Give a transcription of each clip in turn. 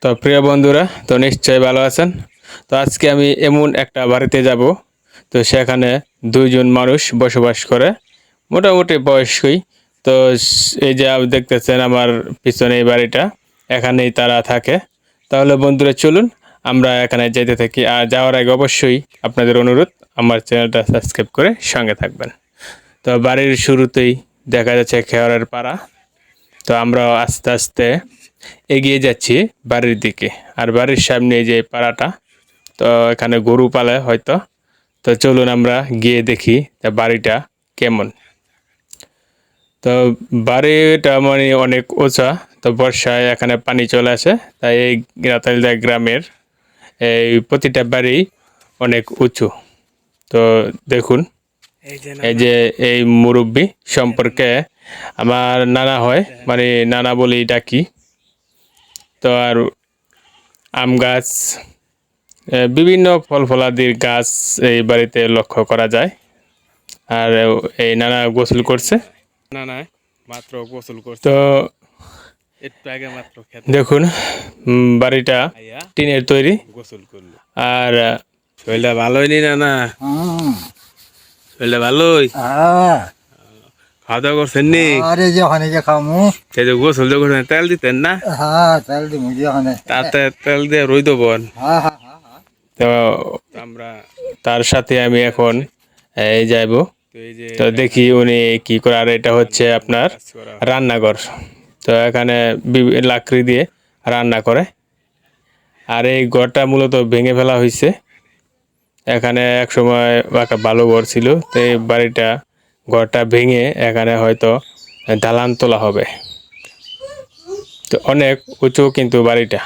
তো প্রিয় বন্ধুরা, তো নিশ্চয়ই ভালো আছেন। তো আজকে আমি এমন একটা বাড়িতে যাব, তো সেখানে দুইজন মানুষ বসবাস করে, মোটামুটি বয়স্কই। তো এই যে দেখতেছেন আমার পিছনে এই বাড়িটা, এখানেই তারা থাকে। তাহলে বন্ধুরা চলুন আমরা এখানে যেতে থাকি। আর যাওয়ার আগে অবশ্যই আপনাদের অনুরোধ, আমার চ্যানেলটা সাবস্ক্রাইব করে সঙ্গে থাকবেন। তো বাড়ির শুরুতেই দেখা যাচ্ছে খেয়ারের পাড়া। তো আমরা আস্তে আস্তে এগিয়ে যাচ্ছি বাড়ির দিকে। আর বাড়ির সামনে যে পাড়াটা, তো এখানে গরু পালে হয়তো। তো চলুন আমরা গিয়ে দেখি তা বাড়িটা কেমন। তো বাড়িটা মানে অনেক উঁচা। তো বর্ষায় এখানে পানি চলে আসে, তাই এই রাতালদা গ্রামের এই প্রতিটা বাড়ি অনেক উঁচু। তো দেখুন, এই যে এই মুরব্বি সম্পর্কে আমার নানা হয়, মানে নানা বলি ডাকি। তো আর আম গাছ, বিভিন্ন ফল ফলাদির গাছ এই বাড়িতে লক্ষ্য করা যায়। আর এই নানা গোসল করছে। না মাত্র গোসল করছে তো একটু আগে মাত্র খেতে দেখুন, বাড়িটা আইয়া টিনের তৈরি। গোসল করলো। আর শরীরটা ভালোই নি না শরীরটা ভালোই খাওয়া দাওয়া করছেন নি? আরে যে ওখানে যে খামু, সেই যে গোসল যে করছেন তেল দিতেন না? হ্যাঁ তেল দিমু যে ওখানে, তাতে তেল দিয়ে রই দেবন। হ্যাঁ হ্যাঁ হ্যাঁ। তো আমরা তার সাথে আমি এখন এই যাইব। তো এই যে তো দেখি উনি কি করে। আর এটা হচ্ছে আপনার কাজ করা রান্নাঘর। তো এখানে লাকড়ি দিয়ে রান্না করে। আর এই ঘরটা মূলত ভেঙে ফেলা হয়েছে। এখানে এক সময় একটা ভালো ঘর ছিল, তো এই বাড়িটা ঘরটা ভেঙে এখানে হয়তো দালান তোলা হবে। তো অনেক উঁচু কিন্তু বাড়িটা।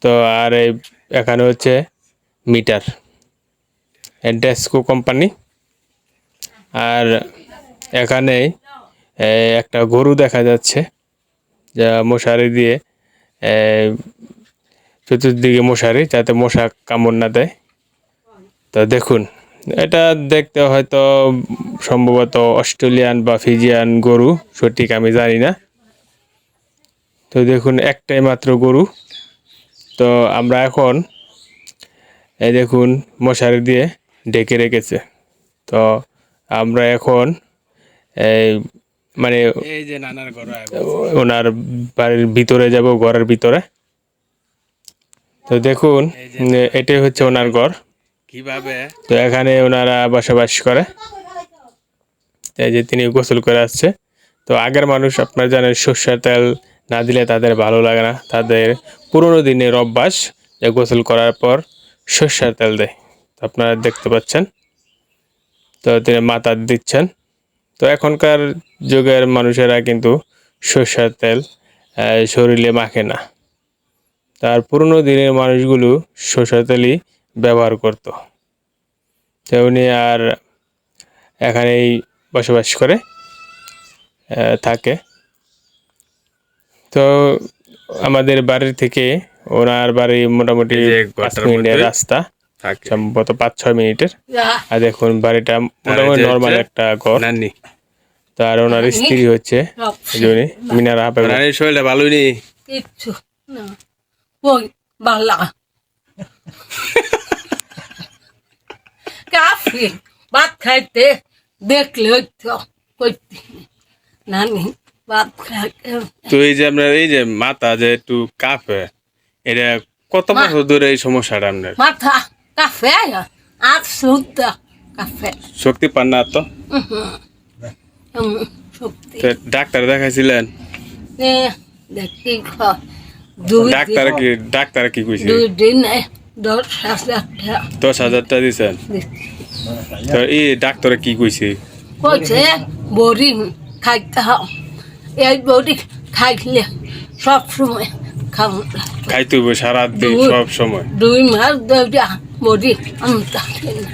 তো আর এই এখানে হচ্ছে মিটার, ডেস্কো কোম্পানি। আর এখানে একটা গরু দেখা যাচ্ছে, যা মশারি দিয়ে চতুর্দিকে মশারি, যাতে মশা কামড় না দেয়। তো দেখুন, এটা দেখতে হয়তো সম্ভবত অস্ট্রেলিয়ান বা ফিজিয়ান গরু, সঠিক আমি জানি না। তো দেখুন, একটাই মাত্র গরু। তো আমরা এখন এই দেখুন মশারি দিয়ে ঢেকে রেখেছে। তো আমরা এখন এই মানে এই যে নানার ঘর ওনার বাড়ির ভিতরে যাব, ঘরের ভিতরে। তো দেখুন, এটাই হচ্ছে ওনার ঘর। কিভাবে তো এখানে ওনারা বসবাস করে। এই যে তিনি গোসল করে আসছে। তো আগের মানুষ আপনারা জানেন, সর্ষের তেল না দিলে তাদের ভালো লাগে না। তাদের পুরোনো দিনের অভ্যাস যে গোসল করার পর সর্ষের তেল দেয়। তো আপনারা দেখতে পাচ্ছেন, তো তিনি মাথা দিচ্ছেন। তো এখনকার যুগের মানুষেরা কিন্তু সর্ষের তেল শরীরে মাখে না। তার পুরোনো দিনের মানুষগুলো সর্ষের তেলই ব্যবহার করত। তো উনি আর এখানেই বসবাস করে থাকে। তো আমাদের বাড়ি থেকে ওনার বাড়ি মোটামুটি এই যে 5 ঘরটার মিনিটের মধ্যে রাস্তা, থাকে সম্ভবত 5-6 মিনিটের। আর দেখুন বাড়িটা মোটামুটি যে নর্মাল হচ্ছে একটা ঘর। নানি তার ওনার স্ত্রী হচ্ছে যিনি মিনারা বেগম। নানির শরীরটা ভালোই নি? কিচ্ছু না, ওই বালা কাফি ভাত খাইতে দেখলে তো কইতে নানি ভাত খাইতে। তো এই যে আপনার এই যে মাথা যে একটু কাঁপে, এটা কত বছর ধরে এই সমস্যাটা আপনার? মাথা কাফে আর শুদ্ধ কাফে শক্তি পান না তো? শক্তি তো ডাক্তার দেখাইছিলেন? দেখি দুই ডাক্তার কি কইছে? দুই দিনে 10,000 টাকা 10,000 টাকা দিছেন? তো এই ডাক্তারে কি কইছে? কইছে বড়ি খাইতে হবে, এই বড়ি খাইলে সব সময় খাওয়া খাইতে হইব সারাদিন সব সময়? 2 মাস ধরে বড়ি আমি থাকি না,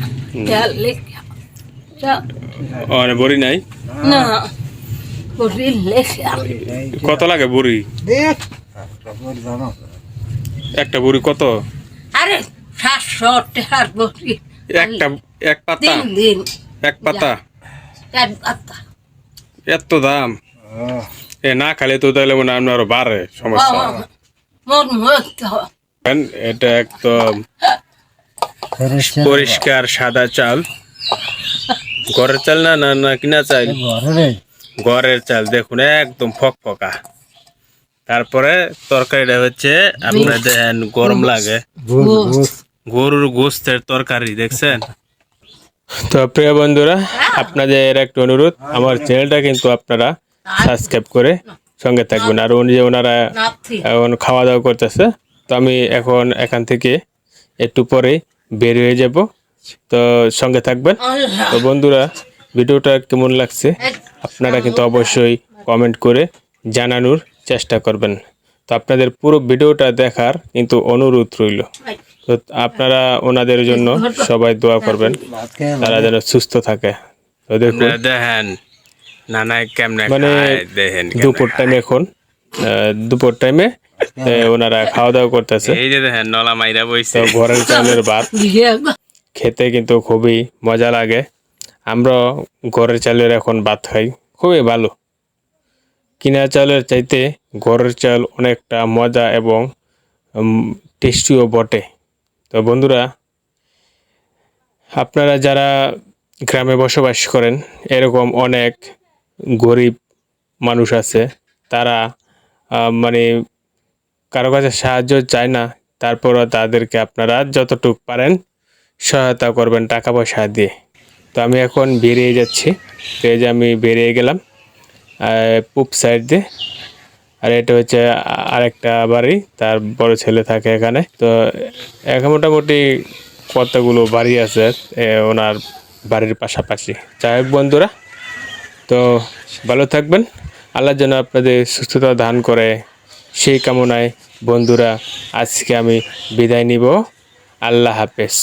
মানে বড়ি নাই? না বড়ি লেখা কত লাগে বড়ি? দেখ একটা বড়ি কত? আরে 700 টাকার বড়ি একটা এক পাতা? 3 দিন এক পাতা? এক পাতা। এত দাম! এ না খালে তো তাহলে মনে হয় আপনার আরো বাড়ে সমস্যা। মোর মুখটা এটা একদম ফেরেছে পরিষ্কার সাদা চাল, ঘরের চাল না না না কিনা চাল, ঘরে রে ঘরের চাল দেখুন একদম ফকফকা। তারপরে তরকারিটা হচ্ছে আপনার দেখেন গরম লাগে, গুস গরুর গোস্তের তরকারি দেখছেন। তো প্রিয় বন্ধুরা, আপনাদের একটা অনুরোধ, আমার চ্যানেলটা কিন্তু আপনারা সাবস্ক্রাইব করে সঙ্গে থাকবেন। আর ওনারা নাথি এখন খাওয়া দাওয়া করতেছে, তো আমি এখন এখান থেকে একটু পরে বের হয়ে যাব, তো সঙ্গে থাকবেন। তো বন্ধুরা, ভিডিওটা কেমন লাগছে আপনারা কিন্তু অবশ্যই কমেন্ট করে জানানোর চেষ্টা করবেন। তো আপনাদের পুরো ভিডিওটা দেখার কিন্তু অনুরোধ রইল। তো আপনারা ওনাদের জন্য সবাই দোয়া করবেন, ভাত খেয়ে তারা যেন সুস্থ থাকে। তো দেখুন দেখেন নানায় কেমনে মানে খায়, দেখেন কেমনে দুপুর টাইমে এখন দুপুর টাইমে ওনারা খাওয়া দাওয়া করতেছে। খায়। এই যে দেখেন নলা মাইরা বইছে। তো ঘরের চাউলের ভাত দিয়ে খেতে কিন্তু খুবই মজা লাগে। আমরা ঘরের চালের এখন ভাত খাই, খুবই ভালো। কিনা চালের চাইতে ঘরের চাল অনেকটা মজা এবং টেস্টিও বটে। তো বন্ধুরা, আপনারা যারা গ্রামে বসবাস করেন, এরকম অনেক গরিব মানুষ আছে, তারা মানে কারো কাছে সাহায্য চায় না, তারপরও তাদেরকে আপনারা যতটুকু পারেন সহায়তা করবেন টাকা পয়সা দিয়ে। তো আমি এখন বেরিয়ে যাচ্ছি, তো এই যে আমি বেরিয়ে গেলাম পূব সাইড দিয়ে। আর এটা হচ্ছে আরেকটা বাড়ি, তার বড় ছেলে থাকে এখানে। তো এখন মোটামুটি কতগুলো বাড়ি আছে ওনার বাড়ির পাশাপাশি। যাই হোক বন্ধুরা, তো ভালো থাকবেন, আল্লাহ যেন আপনাদের সুস্থতা দান করে, সেই কামনায় বন্ধুরা আজকে আমি বিদায় নিব। আল্লাহ হাফেজ।